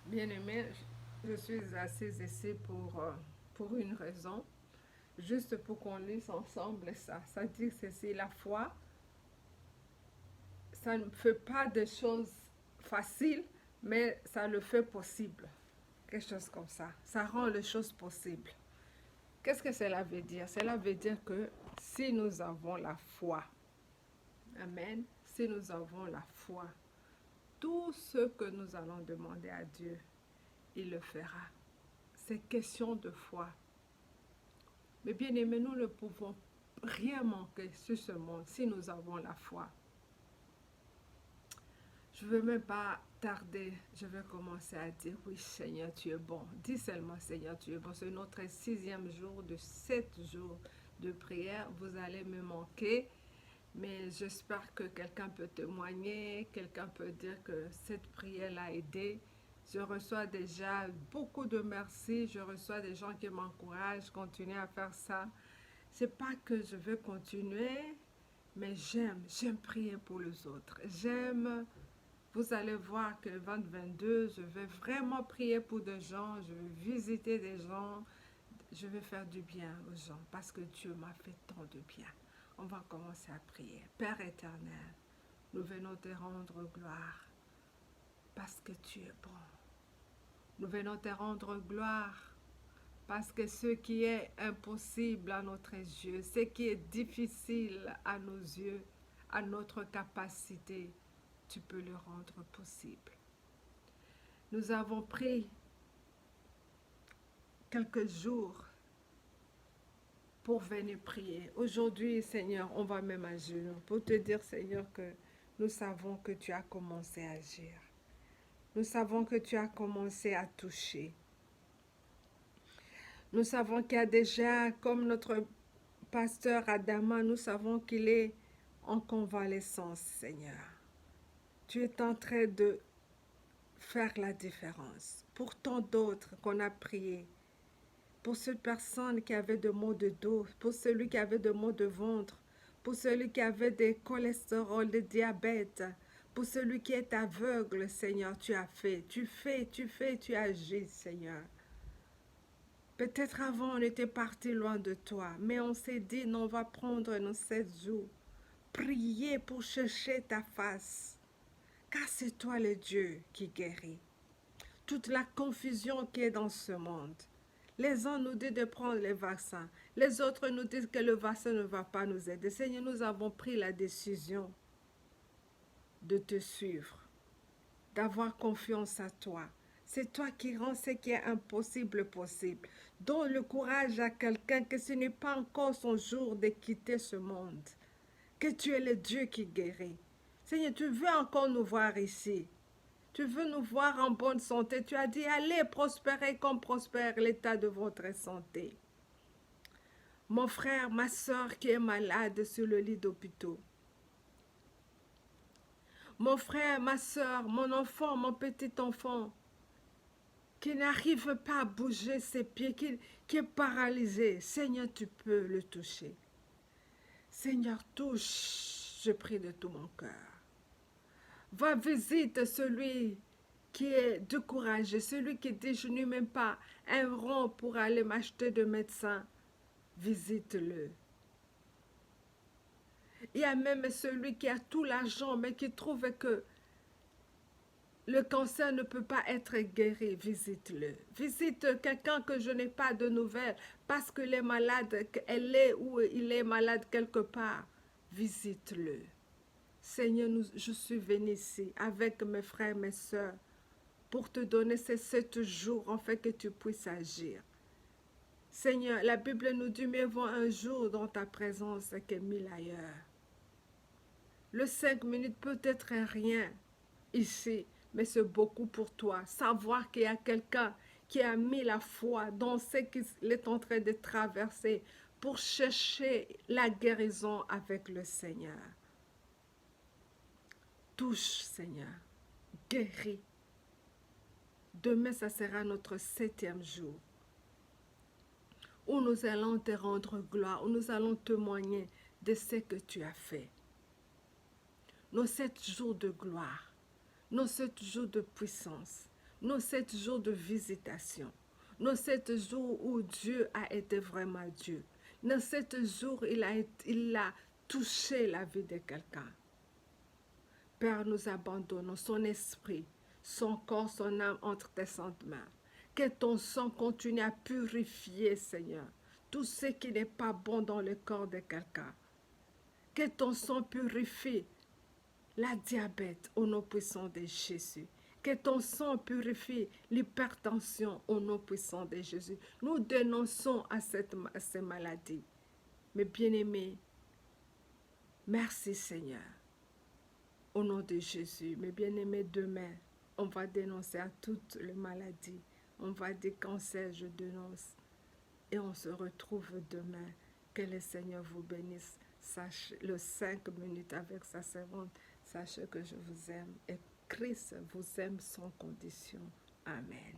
Bien-aimé, je suis assise ici pour une raison, juste pour qu'on lise ensemble ça. Ça dit ceci, la foi, ça ne fait pas des choses faciles, mais ça le fait possible. Quelque chose comme ça. Ça rend les choses possibles. Qu'est-ce que cela veut dire? Cela veut dire que si nous avons la foi, amen, si nous avons la foi, tout ce que nous allons demander à Dieu, il le fera. C'est question de foi. Mais bien aimé, nous ne pouvons rien manquer sur ce monde si nous avons la foi. Je ne veux même pas tarder, je vais commencer à dire, oui Seigneur, tu es bon. Dis seulement Seigneur, tu es bon. C'est notre 6e jour de 7 jours de prière. Vous allez me manquer, mais j'espère que quelqu'un peut témoigner, quelqu'un peut dire que cette prière l'a aidé. Je reçois déjà beaucoup de merci, je reçois des gens qui m'encouragent, continuer à faire ça. C'est pas que je veux continuer, mais j'aime prier pour les autres. Vous allez voir que le 2022, je vais vraiment prier pour des gens, je vais visiter des gens, je vais faire du bien aux gens parce que Dieu m'a fait tant de bien. On va commencer à prier. Père éternel, nous venons te rendre gloire parce que tu es bon. Nous venons te rendre gloire parce que ce qui est impossible à notre yeux, ce qui est difficile à nos yeux, à notre capacité, tu peux le rendre possible. Nous avons pris quelques jours pour venir prier. Aujourd'hui, Seigneur, on va même à genoux pour te dire, Seigneur, que nous savons que tu as commencé à agir. Nous savons que tu as commencé à toucher. Nous savons qu'il y a déjà, comme notre pasteur Adama, nous savons qu'il est en convalescence, Seigneur. Tu es en train de faire la différence. Pour tant d'autres qu'on a prié, pour cette personne qui avait des maux de dos, pour celui qui avait des maux de ventre, pour celui qui avait des cholestérol, des diabètes, pour celui qui est aveugle, Seigneur, tu as fait, tu agis, Seigneur. Peut-être avant, on était parti loin de toi, mais on s'est dit, non, on va prendre nos 7 jours, prier pour chercher ta face, car c'est toi le Dieu qui guérit. Toute la confusion qui est dans ce monde. Les uns nous disent de prendre les vaccins, les autres nous disent que le vaccin ne va pas nous aider. Seigneur, nous avons pris la décision de te suivre, d'avoir confiance à toi. C'est toi qui rends ce qui est impossible possible. Donne le courage à quelqu'un que ce n'est pas encore son jour de quitter ce monde. Que tu es le Dieu qui guérit. Seigneur, tu veux encore nous voir ici. Tu veux nous voir en bonne santé. Tu as dit, allez prospérer comme prospère l'état de votre santé. Mon frère, ma soeur qui est malade sur le lit d'hôpital. Mon frère, ma soeur, mon enfant, mon petit enfant, qui n'arrive pas à bouger ses pieds, qui est paralysé. Seigneur, tu peux le toucher. Seigneur, touche, je prie de tout mon cœur. Va visite celui qui est découragé, celui qui dit, je n'ai même pas un rond pour aller m'acheter de médecin. Visite-le. Il y a même celui qui a tout l'argent, mais qui trouve que le cancer ne peut pas être guéri. Visite-le. Visite quelqu'un que je n'ai pas de nouvelles parce qu'il est malade, qu'elle est ou il est malade quelque part. Visite-le. Seigneur, je suis venu ici avec mes frères et mes soeurs pour te donner ces 7 jours afin que tu puisses agir. Seigneur, la Bible nous dit, mieux vaut un jour dans ta présence que 1000 ailleurs. Le 5 minutes peut être rien ici, mais c'est beaucoup pour toi. Savoir qu'il y a quelqu'un qui a mis la foi dans ce qu'il est en train de traverser pour chercher la guérison avec le Seigneur. Touche, Seigneur. Guéris. Demain, ça sera notre 7e jour, où nous allons te rendre gloire, où nous allons témoigner de ce que tu as fait. Nos 7 jours de gloire, nos 7 jours de puissance, nos 7 jours de visitation, nos 7 jours où Dieu a été vraiment Dieu, nos 7 jours il a touché la vie de quelqu'un. Père, nous abandonnons son esprit, son corps, son âme entre tes saintes mains. Que ton sang continue à purifier, Seigneur, tout ce qui n'est pas bon dans le corps de quelqu'un. Que ton sang purifie la diabète au nom puissant de Jésus. Que ton sang purifie l'hypertension au nom puissant de Jésus. Nous dénonçons à ces maladies. Mais bien-aimés, merci Seigneur. Au nom de Jésus, mes bien-aimés, demain, on va dénoncer à toutes les maladies. On va dire cancer, je dénonce. Et on se retrouve demain. Que le Seigneur vous bénisse. Sachez, le 5 minutes avec sa servante, sachez que je vous aime. Et Christ vous aime sans condition. Amen.